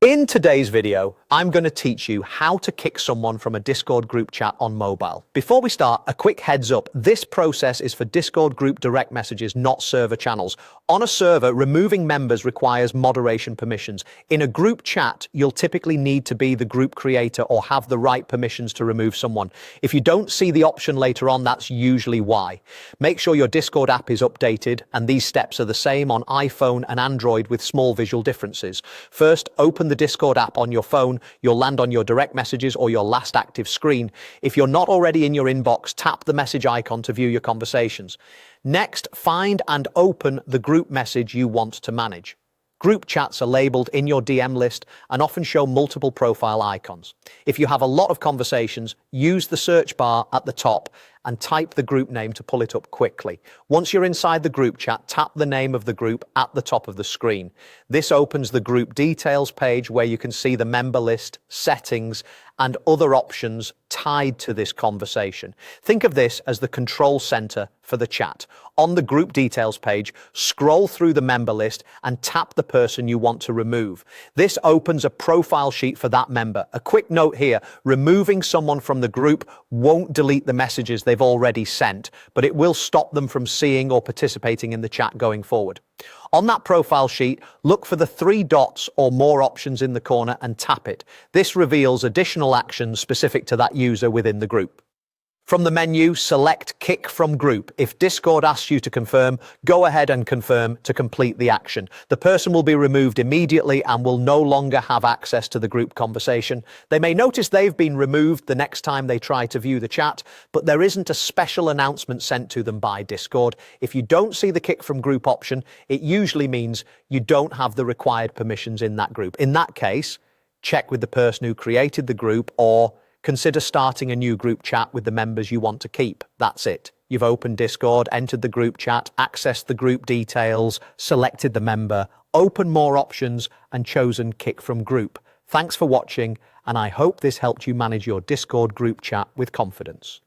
In today's video, I'm going to teach you how to kick someone from a Discord group chat on mobile. Before we start, a quick heads up. This process is for Discord group direct messages, not server channels. On a server, removing members requires moderation permissions. In a group chat, you'll typically need to be the group creator or have the right permissions to remove someone. If you don't see the option later on, that's usually why. Make sure your Discord app is updated, and these steps are the same on iPhone and Android with small visual differences. First, open the Discord app on your phone. You'll land on your direct messages or your last active screen. If you're not already in your inbox, tap the message icon to view your conversations. Next, find and open the group message you want to manage. Group chats are labeled in your DM list and often show multiple profile icons. If you have a lot of conversations, use the search bar at the top and type the group name to pull it up quickly. Once you're inside the group chat, tap the name of the group at the top of the screen. This opens the group details page where you can see the member list, settings, and other options tied to this conversation. Think of this as the control center for the chat. On the group details page, scroll through the member list and tap the person you want to remove. This opens a profile sheet for that member. A quick note here, removing someone from the group won't delete the messages they've already sent, but it will stop them from seeing or participating in the chat going forward. On that profile sheet, look for the 3 dots or more options in the corner and tap it. This reveals additional actions specific to that user within the group. From the menu, select Kick from Group. If Discord asks you to confirm, go ahead and confirm to complete the action. The person will be removed immediately and will no longer have access to the group conversation. They may notice they've been removed the next time they try to view the chat, but there isn't a special announcement sent to them by Discord. If you don't see the Kick from Group option, it usually means you don't have the required permissions in that group. In that case, check with the person who created the group or consider starting a new group chat with the members you want to keep. That's it. You've opened Discord, entered the group chat, accessed the group details, selected the member, opened more options, and chosen Kick from Group. Thanks for watching, and I hope this helped you manage your Discord group chat with confidence.